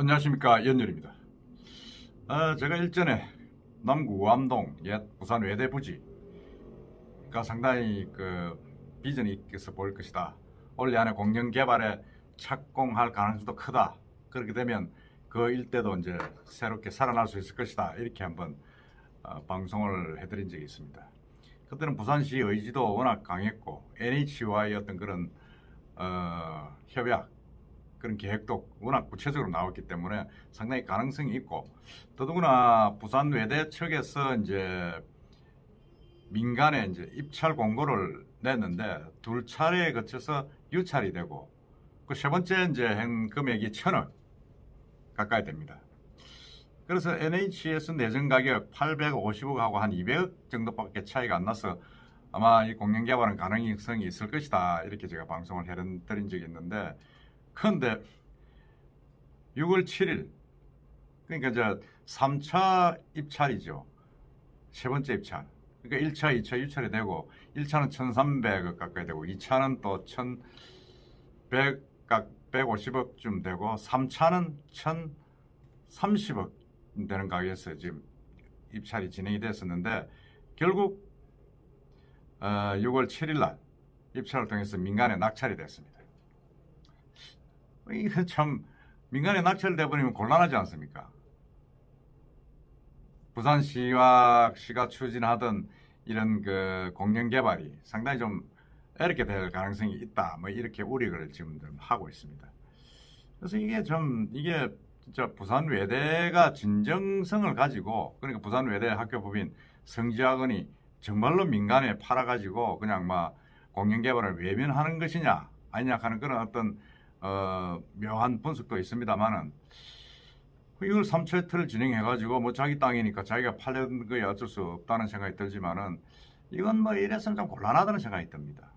안녕하십니까, 연열입니다. 제가 일전에 남구 우암동 옛 부산 외대 부지가 상당히 비전이 있어 보일 것이다. 올해 안에 공영 개발에 착공할 가능성도 크다. 그렇게 되면 그 일대도 이제 새롭게 살아날 수 있을 것이다. 이렇게 한번 방송을 해드린 적이 있습니다. 그때는 부산시 의지도 워낙 강했고 NH와의 어떤 그런 협약, 그런 계획도 워낙 구체적으로 나왔기 때문에 상당히 가능성이 있고, 더더구나 부산 외대 측에서 이제 민간에 이제 입찰 공고를 냈는데 둘 차례에 거쳐서 유찰이 되고, 그 세 번째 이제 한 금액이 1,000억 가까이 됩니다. 그래서 NH에서 내정 가격 850억하고 한 200억 정도밖에 차이가 안 나서 아마 이 공영 개발은 가능성이 있을 것이다, 이렇게 제가 방송을 해드린 적이 있는데, 그런데 6월 7일, 그러니까 이제 3차 입찰이죠. 세 번째 입찰. 그러니까 1차, 2차 유찰이 되고, 1차는 1,300억 가까이 되고, 2차는 또 1,150억쯤 되고, 3차는 1,030억 되는 가격에서 지금 입찰이 진행이 됐었는데, 결국 6월 7일 날 입찰을 통해서 민간에 낙찰이 됐습니다. 이거 참, 민간에 낙찰돼 버리면 곤란하지 않습니까? 부산시와 시가 추진하던 이런 공영 개발이 상당히 좀 어렵게 될 가능성이 있다, 뭐 이렇게 우려를 지금 하고 있습니다. 그래서 이게 진짜 부산 외대가 진정성을 가지고, 그러니까 부산 외대 학교법인 성지학원이 정말로 민간에 팔아가지고 그냥 막 공영 개발을 외면하는 것이냐 아니냐 하는 그런 어떤 묘한 분석도 있습니다만은, 이걸 3차트를 진행해가지고 뭐 자기 땅이니까 자기가 팔려는 거에 어쩔 수 없다는 생각이 들지만은, 이건 뭐 이래서는 좀 곤란하다는 생각이 듭니다.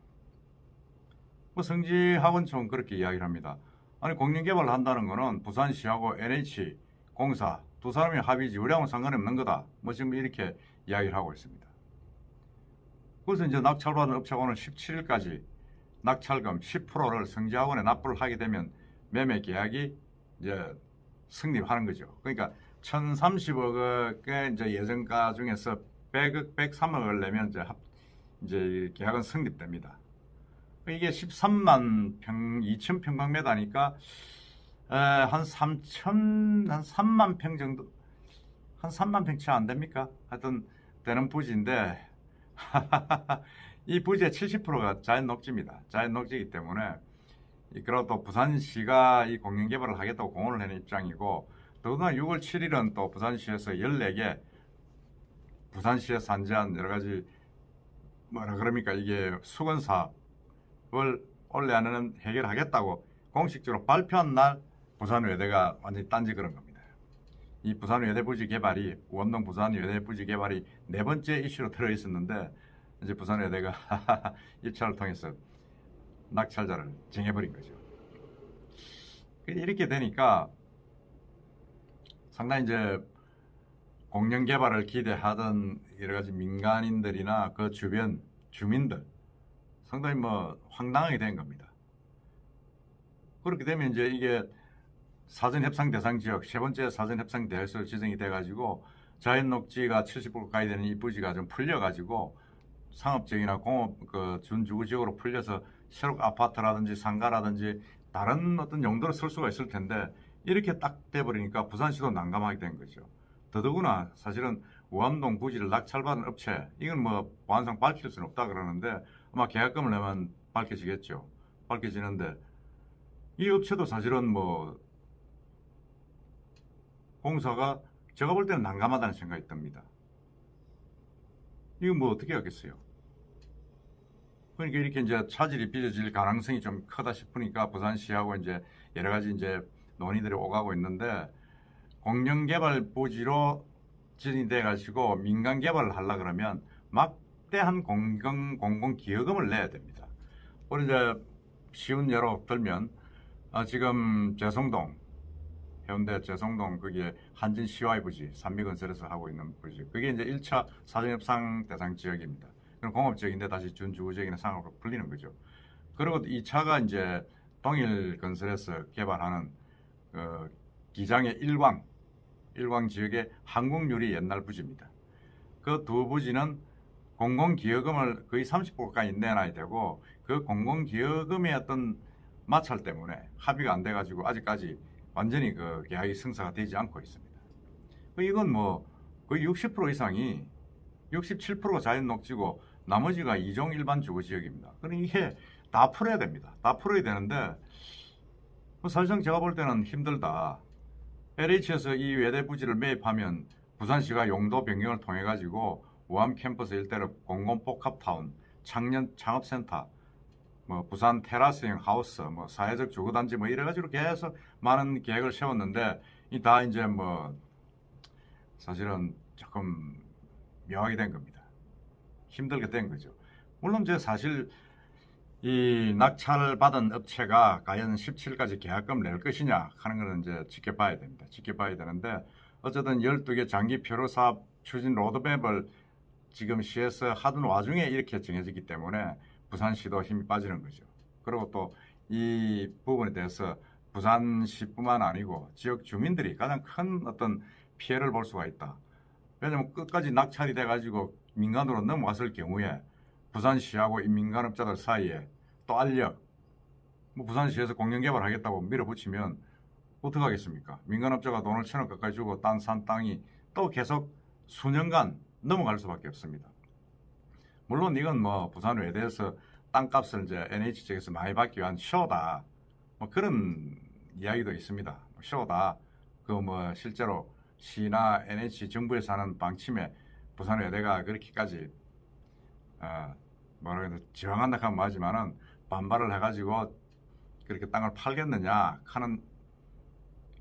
뭐 성지학원총은 그렇게 이야기를 합니다. 아니, 공영개발을 한다는 거는 부산시하고 NH 공사 두 사람의 합의지 우리하고는 상관이 없는 거다, 뭐 지금 이렇게 이야기를 하고 있습니다. 그래서 이제 낙찰받은 업체고는 17일까지 낙찰금 10%를 성지학원에 납부를 하게 되면 매매 계약이 이제 성립하는 거죠. 그러니까 1,030억의 이제 예정가 중에서 100억, 103억을 내면 이제 계약은 성립됩니다. 이게 13만 2천 평방미터니까 한 3만 평 정도, 한 3만 평 채 안 됩니까? 하여튼 되는 부지인데 이 부지의 70%가 자연 녹지입니다. 자연 녹지이기 때문에, 그리고 또 부산시가 이 공영 개발을 하겠다고 공언을 하는 입장이고, 더구나 6월 7일은 또 부산시에서 14개 부산시에 산재한 여러 가지 뭐라 그럽니까, 이게 수건 사업을 올해 안에는 해결하겠다고 공식적으로 발표한 날 부산 외대가 완전히 딴지 그런 겁니다. 이 부산 외대 부지 개발이, 우암동 부산 외대 부지 개발이 네 번째 이슈로 들어 있었는데, 이제 부산 외대가 입찰을 통해서 낙찰자를 정해버린 거죠. 이렇게 되니까 상당히 이제 공영 개발을 기대하던 여러 가지 민간인들이나 그 주변 주민들 상당히 뭐 황당하게 된 겁니다. 그렇게 되면 이제 이게 사전협상 대상 지역, 세 번째 사전협상 대회에서 지정이 돼가지고 자연 녹지가 70% 가까이 되는 이 부지가 좀 풀려가지고 상업적이나 공업 준주거 지역으로 풀려서 새로 아파트라든지 상가라든지 다른 어떤 용도로 쓸 수가 있을 텐데, 이렇게 딱 돼버리니까 부산시도 난감하게 된 거죠. 더더구나 사실은 우암동 부지를 낙찰받은 업체, 이건 뭐 보안상 밝힐 수는 없다 그러는데 아마 계약금을 내면 밝혀지겠죠. 밝혀지는데, 이 업체도 사실은 뭐 공사가 제가 볼 때는 난감하다는 생각이 듭니다. 이거 뭐 어떻게 하겠어요? 그러니까 이렇게 이제 차질이 빚어질 가능성이 좀 크다 싶으니까 부산시하고 이제 여러 가지 이제 논의들이 오가고 있는데, 공영개발 부지로 진행돼 가지고 민간 개발을 하려 그러면 막대한 공공기여금을 내야 됩니다. 우리 이제 쉬운 예로 들면 지금 제성동, 해운대 제성동, 그게 한진 CY 부지, 산미건설에서 하고 있는 부지, 그게 이제 1차 사전협상 대상 지역입니다. 그럼 공업지역인데 다시 준주거지역이나 상업으로 풀리는 거죠. 그리고 2차가 이제 동일건설에서 개발하는 기장의 일광 지역의 한국유리 옛날 부지입니다. 그 두 부지는 공공기여금을 거의 30% 가까이 내놔야 되고 그 공공기여금의 어떤 마찰 때문에 합의가 안 돼가지고 아직까지 완전히 그 계약이 성사가 되지 않고 있습니다. 이건 뭐 거의 60% 이상이 67%가 자연녹지고 나머지가 이종 일반 주거지역입니다. 그러니 이게 다 풀어야 됩니다. 다 풀어야 되는데 사실상 제가 볼 때는 힘들다. LH에서 이 외대 부지를 매입하면 부산시가 용도 변경을 통해 가지고 우암 캠퍼스 일대를 공공복합타운, 청년 창업센터, 뭐 부산 테라스형 하우스, 뭐 사회적 주거단지 뭐 이래가지고 계속 많은 계획을 세웠는데 이 다 이제 뭐 사실은 조금 묘하게 된 겁니다. 힘들게 된 거죠. 물론 이제 사실 이 낙찰받은 업체가 과연 17까지 계약금 낼 것이냐 하는 것은 이제 지켜봐야 됩니다. 지켜봐야 되는데 어쨌든 12개 장기 표로 사업 추진 로드맵을 지금 시에서 하던 와중에 이렇게 정해졌기 때문에 부산시도 힘이 빠지는 거죠. 그리고 또 이 부분에 대해서 부산시뿐만 아니고 지역 주민들이 가장 큰 어떤 피해를 볼 수가 있다. 왜냐하면 끝까지 낙찰이 돼가지고 민간으로 넘어갔을 경우에 부산시하고 이 민간업자들 사이에 또 알력, 뭐 부산시에서 공영개발하겠다고 밀어붙이면 어떡하겠습니까? 민간업자가 돈을 1,000억 가까이 주고 산 땅이 또 계속 수년간 넘어갈 수밖에 없습니다. 물론 이건 뭐 부산 외대에서 땅값을 이제 NH 측에서 많이 받기 위한 쇼다, 뭐 그런 이야기도 있습니다. 쇼다. 그 뭐 실제로 시나 NH 정부에서 하는 방침에 부산 외대가 그렇게까지 뭐라 해야 지향한다 하면 맞지만은 반발을 해가지고 그렇게 땅을 팔겠느냐 하는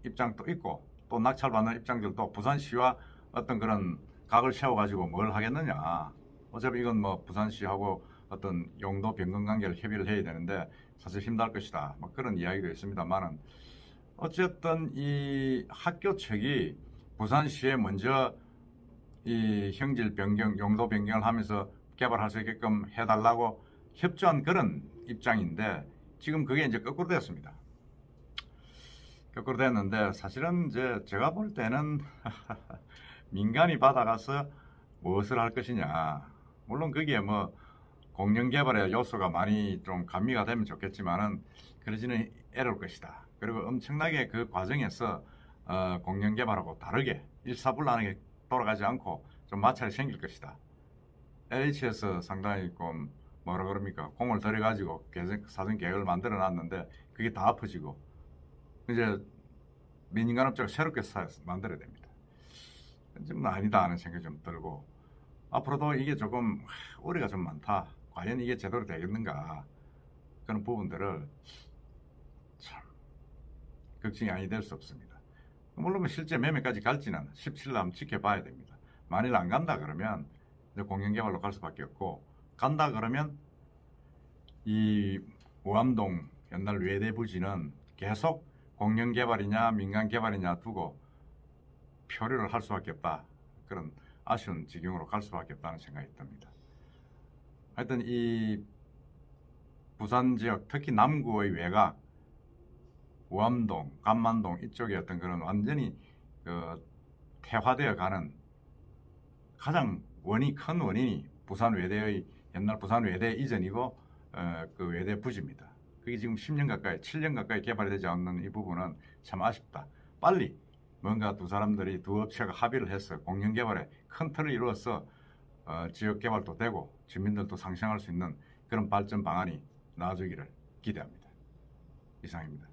입장도 있고 또 낙찰받는 입장들도 부산시와 어떤 그런 각을 세워가지고 뭘 하겠느냐. 어차피 이건 뭐 부산시하고 어떤 용도 변경 관계를 협의를 해야 되는데 사실 힘들 것이다. 뭐 그런 이야기도 있습니다만은 어쨌든 이 학교 측이 부산시에 먼저 이 형질 변경, 용도 변경을 하면서 개발할 수 있게끔 해달라고 협조한 그런 입장인데 지금 그게 이제 거꾸로 됐습니다. 거꾸로 됐는데 사실은 이제 제가 볼 때는 민간이 받아가서 무엇을 할 것이냐. 물론 거기에 뭐 공영개발의 요소가 많이 좀 가미가 되면 좋겠지만은 그러지는 애로울 것이다. 그리고 엄청나게 그 과정에서 공영개발하고 다르게 일사불란하게 돌아가지 않고 좀 마찰이 생길 것이다. LH에서 상당히 좀 뭐라 그럽니까 공을 들여가지고 사전 계획을 만들어 놨는데 그게 다 엎어지고 이제 민간업자가 새롭게 만들어야 됩니다. 좀 아니다 하는 생각이 좀 들고 앞으로도 이게 조금 우려가 좀 많다. 과연 이게 제대로 되겠는가 그런 부분들을 참 걱정이 아니 될 수 없습니다. 물론 실제 매매까지 갈지는 17일 한번 지켜봐야 됩니다. 만일 안 간다 그러면 공영개발로 갈 수밖에 없고 간다 그러면 이 우암동 옛날 외대 부지는 계속 공영개발이냐 민간개발이냐 두고 표류를 할 수밖에 없다. 그런 아쉬운 지경으로 갈 수밖에 없다는 생각이 듭니다. 하여튼 이 부산 지역 특히 남구의 외곽 우암동, 감만동 이쪽에 어떤 그런 완전히 퇴화되어 가는 가장 큰 원인이 부산 외대의 옛날 부산 외대 이전이고 그 외대 부지입니다. 그게 지금 10년 가까이 7년 가까이 개발이 되지 않는 이 부분은 참 아쉽다. 빨리 뭔가 두 업체가 합의를 해서 공영개발에 큰 틀을 이루어서 지역개발도 되고 주민들도 상생할 수 있는 그런 발전 방안이 나와주기를 기대합니다. 이상입니다.